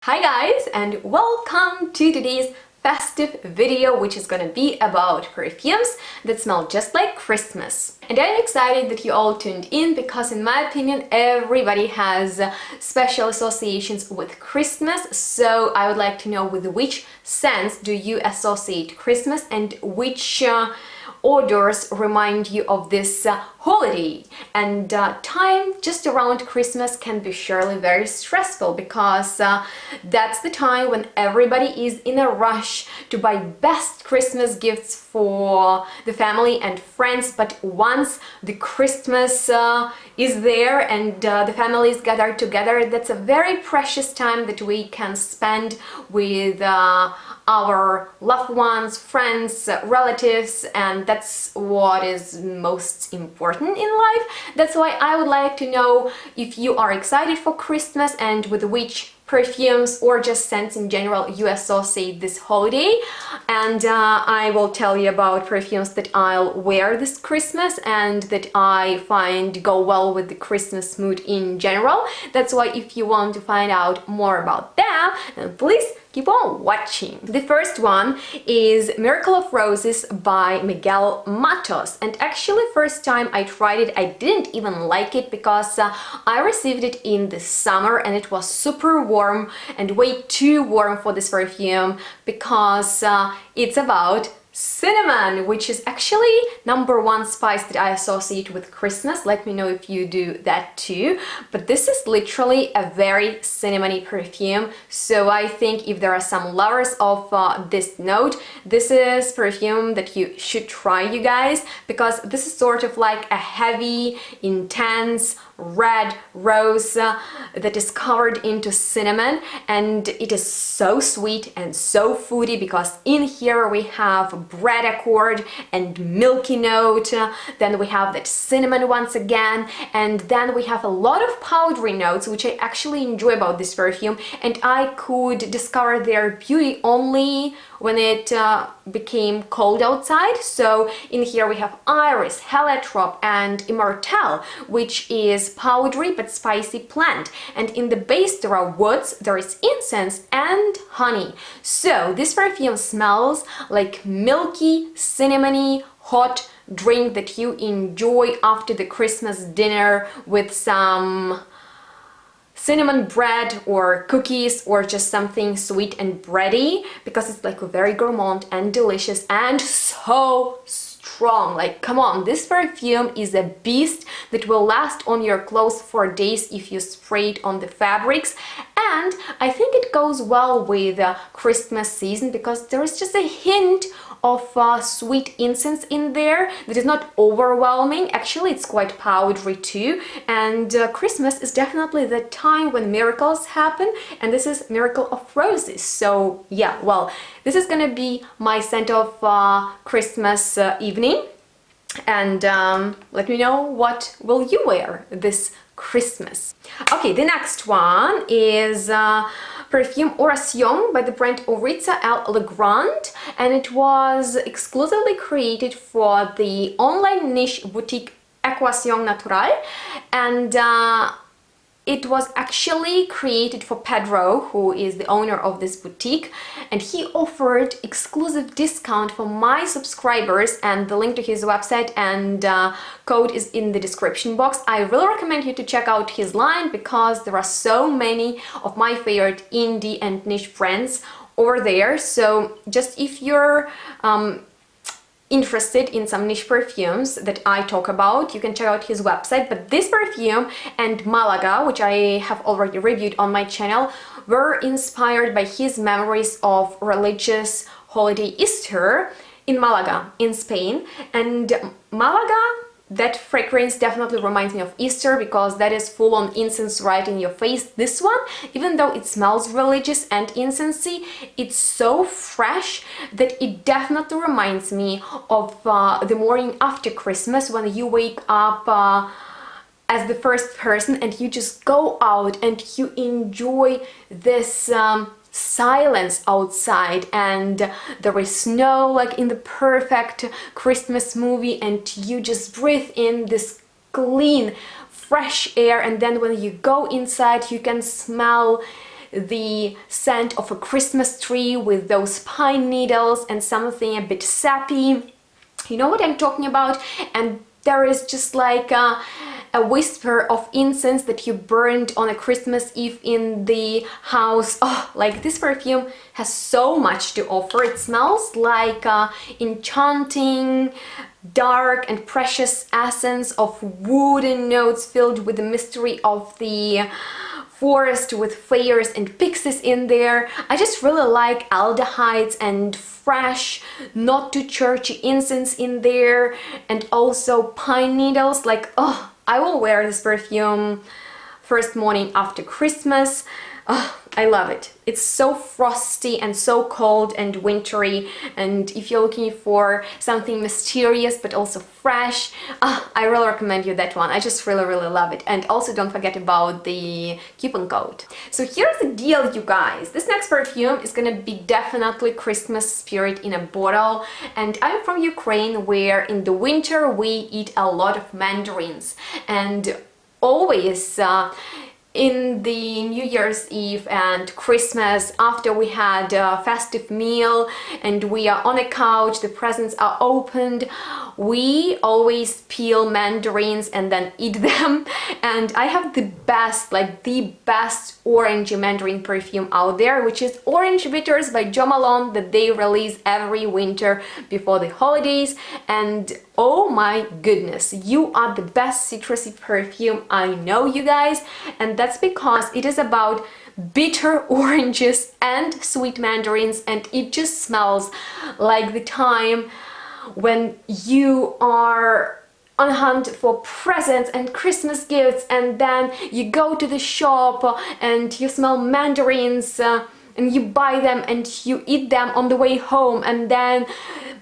Hi guys, and welcome to today's festive video, which is gonna be about perfumes that smell just like Christmas. And I'm excited that you all tuned in because in my opinion everybody has special associations with Christmas. So I would like to know with which scents do you associate Christmas and which odors remind you of this holiday. And time just around Christmas can be surely very stressful because that's the time when everybody is in a rush to buy best Christmas gifts for the family and friends. But once the Christmas is there and the families gather together, that's a very precious time that we can spend with our loved ones, friends, relatives, and that's what is most important in life. That's why I would like to know if you are excited for Christmas and with which perfumes or just scents in general you associate this holiday. And I will tell you about perfumes that I'll wear this Christmas and that I find go well with the Christmas mood in general. That's why if you want to find out more about that, then please keep on watching. The first one is Miracle of Roses by Miguel Matos. And actually first time I tried it, I didn't even like it because I received it in the summer and it was super warm and way too warm for this perfume because it's about cinnamon, which is actually #1 spice that I associate with Christmas. Let me know if you do that too. But this is literally a very cinnamony perfume. So I think if there are some lovers of this note, this is perfume that you should try, you guys, because this is sort of like a heavy, intense red rose that is covered into cinnamon, and it is so sweet and so foody because in here we have bread accord and milky note, then we have that cinnamon once again, and then we have a lot of powdery notes, which I actually enjoy about this perfume, and I could discover their beauty only when it became cold outside. So in here we have iris, heliotrope and immortelle, which is powdery but spicy plant, and in the base there are woods, there is incense and honey. So this perfume smells like milky, cinnamony, hot drink that you enjoy after the Christmas dinner with some cinnamon bread or cookies or just something sweet and bready, because it's like very gourmand and delicious and so strong. Like, come on, this perfume is a beast that will last on your clothes for days if you spray it on the fabrics. And I think it goes well with Christmas season because there is just a hint of sweet incense in there that is not overwhelming. Actually, it's quite powdery too, and Christmas is definitely the time when miracles happen, and this is Miracle of Roses. So yeah, well, this is gonna be my scent of Christmas evening, and let me know what will you wear this Christmas. Okay, the next one is perfume Oración by the brand Oritza El Legrand, and it was exclusively created for the online niche boutique Equación Natural, and it was actually created for Pedro, who is the owner of this boutique, and he offered exclusive discount for my subscribers, and the link to his website and code is in the description box. I really recommend you to check out his line because there are so many of my favorite indie and niche brands over there. So just if you're interested in some niche perfumes that I talk about, you can check out his website. But this perfume and Malaga, which I have already reviewed on my channel, were inspired by his memories of religious holiday Easter in Malaga in Spain. And Malaga, that fragrance definitely reminds me of Easter because that is full on incense right in your face. This one, even though it smells religious and incensey, it's so fresh that it definitely reminds me of the morning after Christmas when you wake up as the first person and you just go out and you enjoy this silence outside, and there is snow like in the perfect Christmas movie, and you just breathe in this clean fresh air, and then when you go inside you can smell the scent of a Christmas tree with those pine needles and something a bit sappy. You know what I'm talking about? And there is just like a whisper of incense that you burned on a Christmas Eve in the house. Oh, like this perfume has so much to offer. It smells like enchanting, dark and precious essence of wooden notes filled with the mystery of the forest with fairies and pixies in there. I just really like aldehydes and fresh, not too churchy incense in there, and also pine needles. Like, oh, I will wear this perfume first morning after Christmas. Oh, I love it. It's so frosty and so cold and wintry, and if you're looking for something mysterious but also fresh, I really recommend you that one. I just really love it. And also don't forget about the coupon code. So here's the deal, you guys. This next perfume is gonna be definitely Christmas spirit in a bottle, and I'm from Ukraine, where in the winter we eat a lot of mandarins, and always in the New Year's Eve and Christmas, after we had a festive meal and we are on a couch, the presents are opened, we always peel mandarins and then eat them. And I have the best, like the best orangey mandarin perfume out there, which is Orange Bitters by Jo Malone, that they release every winter before the holidays. And oh my goodness, you are the best citrusy perfume I know, you guys. And that's because it is about bitter oranges and sweet mandarins, and it just smells like the time when you are on a hunt for presents and Christmas gifts, and then you go to the shop and you smell mandarins and you buy them and you eat them on the way home and then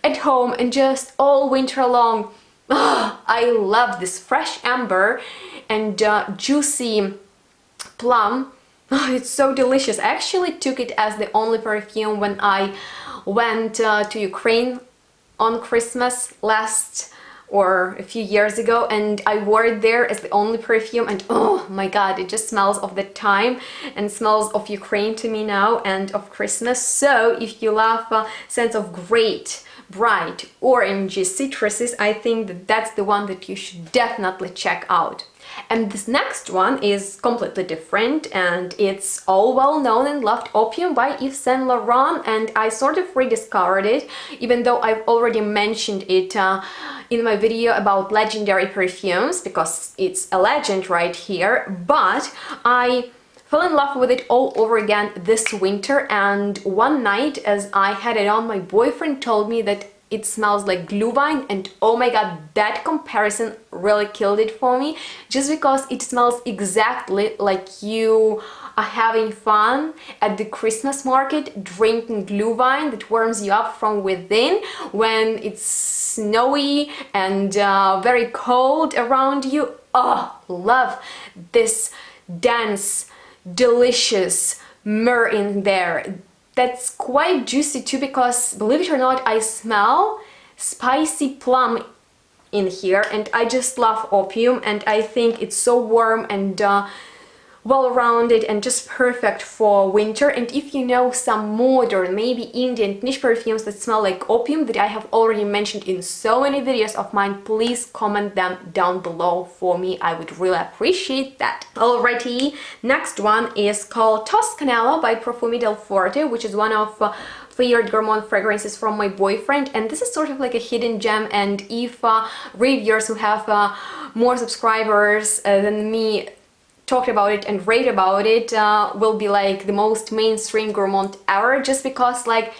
at home and just all winter long. Oh, I love this fresh amber and juicy plum. Oh, it's so delicious. I actually took it as the only perfume when I went to Ukraine on Christmas a few years ago, and I wore it there as the only perfume, and oh my god, it just smells of that time and smells of Ukraine to me now and of Christmas. So if you love a sense of great bright orangey citruses, I think that that's the one that you should definitely check out. And this next one is completely different, and it's all well known and loved Opium by Yves Saint Laurent, and I sort of rediscovered it, even though I've already mentioned it in my video about legendary perfumes, because it's a legend right here. But I fell in love with it all over again this winter, and one night as I had it on, my boyfriend told me that it smells like glühwein, and oh my god, that comparison really killed it for me, just because it smells exactly like you are having fun at the Christmas market drinking glühwein that warms you up from within when it's snowy and very cold around you. Oh, love this dense, delicious myrrh in there. That's quite juicy too, because believe it or not, I smell spicy plum in here, and I just love Opium, and I think it's so warm and well-rounded and just perfect for winter. And if you know some modern, maybe Indian niche perfumes that smell like Opium that I have already mentioned in so many videos of mine, please comment them down below for me. I would really appreciate that. Alrighty, next one is called Toscanello by Profume del Forte, which is one of favorite gourmand fragrances from my boyfriend, and this is sort of like a hidden gem. And if reviewers who have more subscribers than me talked about it and rate about it, will be like the most mainstream gourmand ever, just because like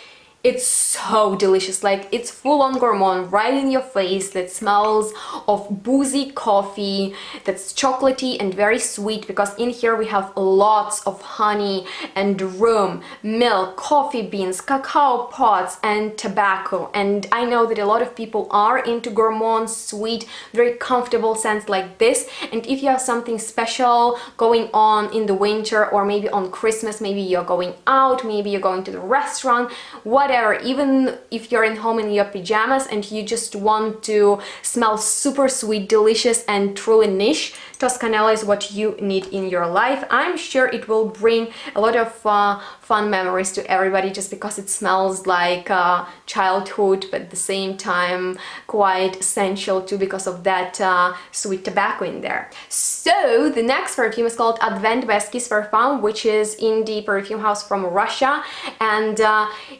it's so delicious. Like it's full-on gourmand right in your face, that smells of boozy coffee, that's chocolatey and very sweet, because in here we have lots of honey and rum, milk, coffee beans, cacao pods and tobacco. And I know that a lot of people are into gourmand, sweet, very comfortable scents like this. And if you have something special going on in the winter, or maybe on Christmas, maybe you're going out, maybe you're going to the restaurant, whatever, even if you're in home in your pajamas and you just want to smell super sweet, delicious and truly niche, Canelo is what you need in your life. I'm sure it will bring a lot of fun memories to everybody, just because it smells like childhood, but at the same time quite essential too, because of that sweet tobacco in there. So the next perfume is called Advent by Esquisse Parfum, which is indie perfume house from Russia, and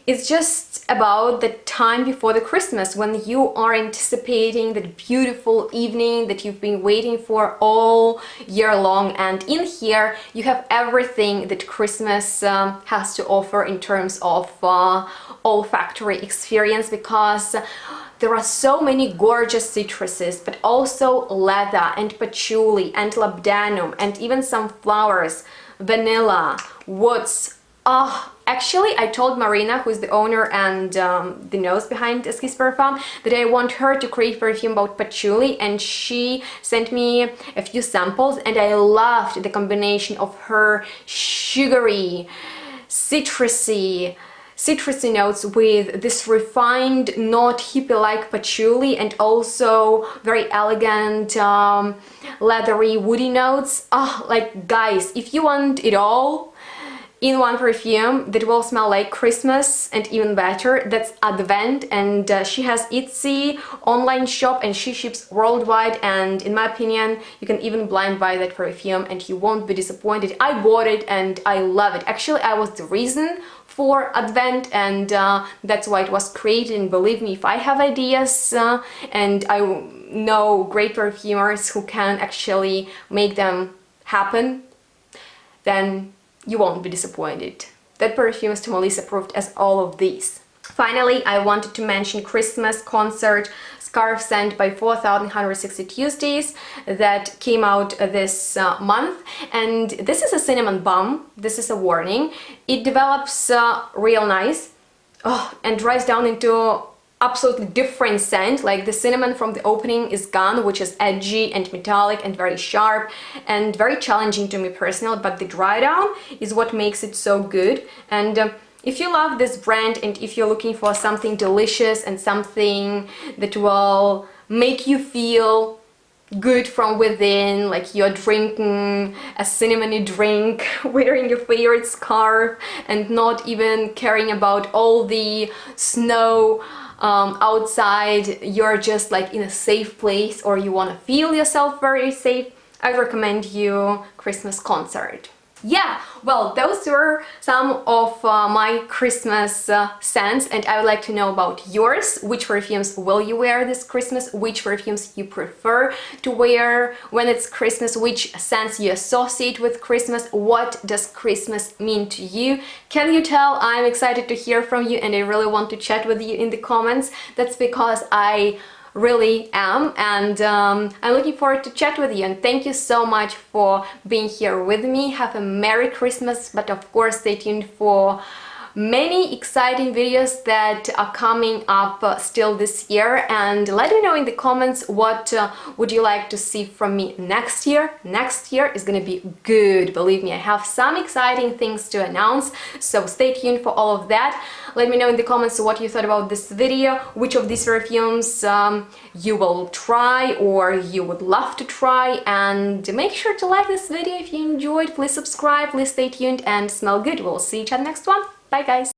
it's just about the time before the Christmas, when you are anticipating that beautiful evening that you've been waiting for all year long. And in here you have everything that Christmas has to offer in terms of olfactory experience, because there are so many gorgeous citruses, but also leather and patchouli and labdanum and even some flowers, vanilla, woods. Actually, I told Marina, who is the owner and the nose behind Esquisse Parfum, that I want her to create perfume about patchouli, and she sent me a few samples, and I loved the combination of her sugary, citrusy notes with this refined, not hippie-like patchouli, and also very elegant, leathery, woody notes. Like, guys, if you want it all in one perfume that will smell like Christmas and even better, that's Advent. And she has Etsy online shop and she ships worldwide, and in my opinion you can even blind buy that perfume and you won't be disappointed. I bought it and I love it. Actually, I was the reason for Advent, and that's why it was created. And believe me, if I have ideas and I know great perfumers who can actually make them happen, then you won't be disappointed. That perfume is Tommelise approved, as all of these. Finally, I wanted to mention Christmas Concert Scarf Scent by 4160 Tuesdays that came out this month. And this is a cinnamon balm. This is a warning. It develops real nice and dries down into absolutely different scent. Like, the cinnamon from the opening is gone, which is edgy and metallic and very sharp and very challenging to me personally, but the dry down is what makes it so good. And if you love this brand and if you're looking for something delicious and something that will make you feel good from within, like you're drinking a cinnamony drink, wearing your favorite scarf and not even caring about all the snow outside, you're just like in a safe place, or you want to feel yourself very safe, I recommend you Christmas Concert. Yeah, well, those were some of my Christmas scents, and I would like to know about yours. Which perfumes will you wear this Christmas? Which perfumes you prefer to wear when it's Christmas? Which scents you associate with Christmas? What does Christmas mean to you? Can you tell I'm excited to hear from you and I really want to chat with you in the comments? That's because I really am, and I'm looking forward to chat with you. And thank you so much for being here with me. Have a Merry Christmas, but of course stay tuned for many exciting videos that are coming up still this year, and let me know in the comments what would you like to see from me next year. Next year is gonna be good, believe me. I have some exciting things to announce, so stay tuned for all of that. Let me know in the comments what you thought about this video, which of these perfumes you will try or you would love to try, and make sure to like this video if you enjoyed. Please subscribe, please stay tuned and smell good. We'll see each other next one. Bye guys!